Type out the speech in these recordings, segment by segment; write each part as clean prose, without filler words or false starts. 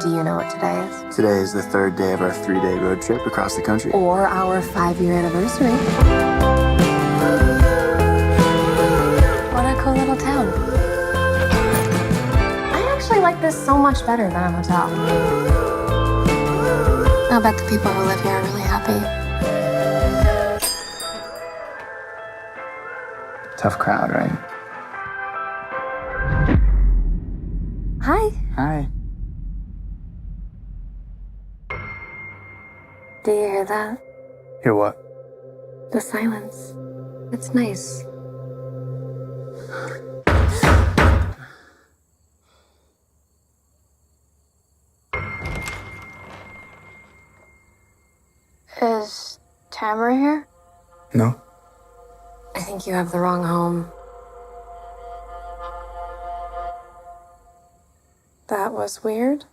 Do you know what today is? Today is the third day of our 3-day road trip across the country. Or our 5-year anniversary. What a cool little town. I actually like this so much better than a hotel. I'll bet the people who live here are really happy. Tough crowd, right? Hi. Hi. Do you hear that? Hear what? The silence. It's nice. Is Tamara here? No. I think you have the wrong home. That was weird.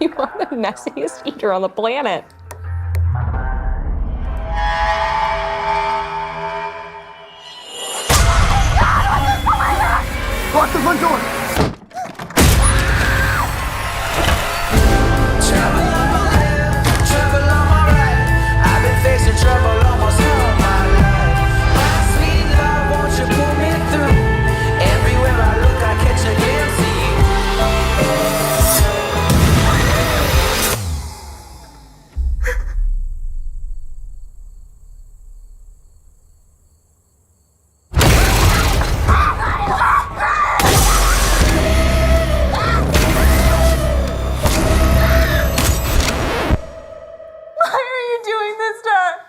You are the messiest eater on the planet. Lock the front door! Trouble on my right. I've been facing trouble almost all my life. My sweet love, won't you pull me through? Everywhere I look, I catch a glimpse of you. Why are you doing this to us?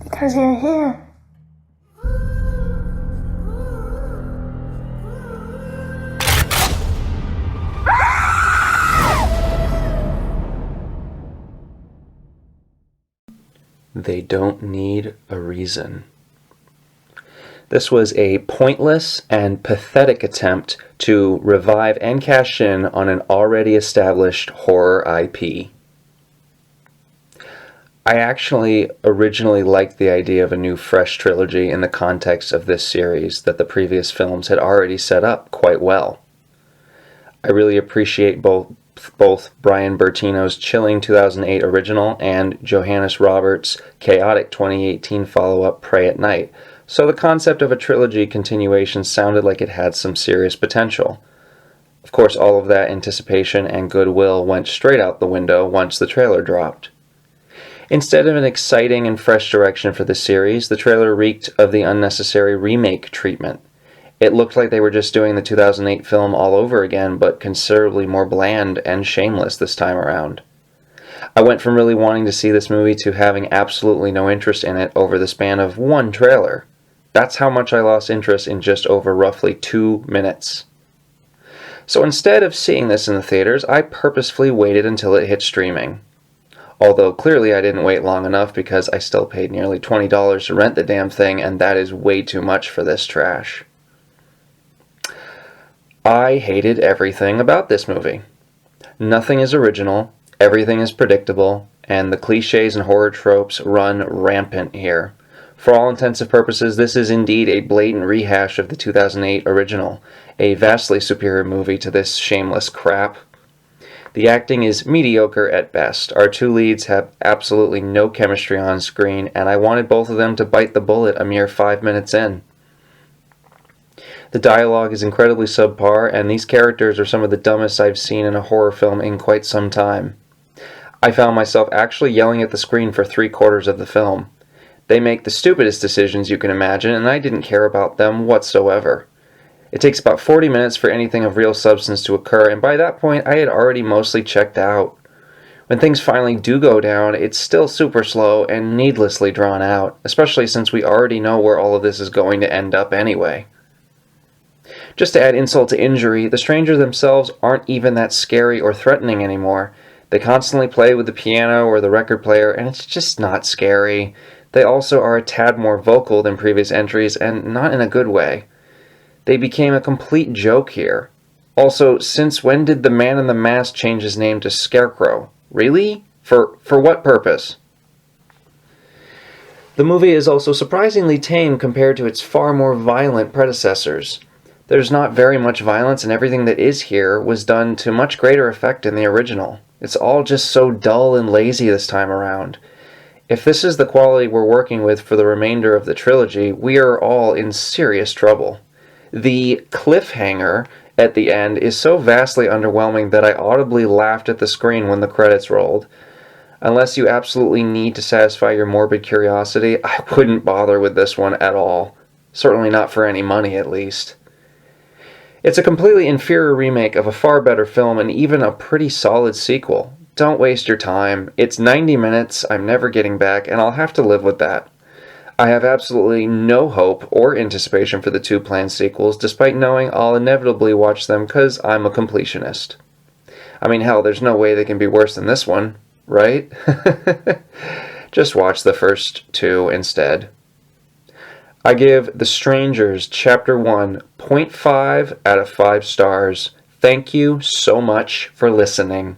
Because you're here. They don't need a reason. This was a pointless and pathetic attempt to revive and cash in on an already established horror IP. I actually originally liked the idea of a new fresh trilogy in the context of this series that the previous films had already set up quite well. I really appreciate both Brian Bertino's chilling 2008 original and Johannes Roberts' chaotic 2018 follow-up Pray at Night, so the concept of a trilogy continuation sounded like it had some serious potential. Of course, all of that anticipation and goodwill went straight out the window once the trailer dropped. Instead of an exciting and fresh direction for the series, the trailer reeked of the unnecessary remake treatment. It looked like they were just doing the 2008 film all over again, but considerably more bland and shameless this time around. I went from really wanting to see this movie to having absolutely no interest in it over the span of one trailer. That's how much I lost interest in just over roughly 2 minutes. So instead of seeing this in the theaters, I purposefully waited until it hit streaming. Although clearly I didn't wait long enough because I still paid nearly $20 to rent the damn thing, and that is way too much for this trash. I hated everything about this movie. Nothing is original, everything is predictable, and the cliches and horror tropes run rampant here. For all intents and purposes, this is indeed a blatant rehash of the 2008 original, a vastly superior movie to this shameless crap. The acting is mediocre at best. Our two leads have absolutely no chemistry on screen, and I wanted both of them to bite the bullet a mere 5 minutes in. The dialogue is incredibly subpar, and these characters are some of the dumbest I've seen in a horror film in quite some time. I found myself actually yelling at the screen for 3/4 of the film. They make the stupidest decisions you can imagine, and I didn't care about them whatsoever. It takes about 40 minutes for anything of real substance to occur, and by that point I had already mostly checked out. When things finally do go down, it's still super slow and needlessly drawn out, especially since we already know where all of this is going to end up anyway. Just to add insult to injury, the strangers themselves aren't even that scary or threatening anymore. They constantly play with the piano or the record player, and it's just not scary. They also are a tad more vocal than previous entries, and not in a good way. They became a complete joke here. Also, since when did the man in the mask change his name to Scarecrow? Really? For what purpose? The movie is also surprisingly tame compared to its far more violent predecessors. There's not very much violence, and everything that is here was done to much greater effect in the original. It's all just so dull and lazy this time around. If this is the quality we're working with for the remainder of the trilogy, we are all in serious trouble. The cliffhanger at the end is so vastly underwhelming that I audibly laughed at the screen when the credits rolled. Unless you absolutely need to satisfy your morbid curiosity, I wouldn't bother with this one at all. Certainly not for any money, at least. It's a completely inferior remake of a far better film and even a pretty solid sequel. Don't waste your time. It's 90 minutes I'm never getting back, and I'll have to live with that. I have absolutely no hope or anticipation for the two planned sequels, despite knowing I'll inevitably watch them because I'm a completionist. I mean, hell, there's no way they can be worse than this one, right? Just watch the first two instead. I give The Strangers Chapter 1 0.5 out of 5 stars. Thank you so much for listening.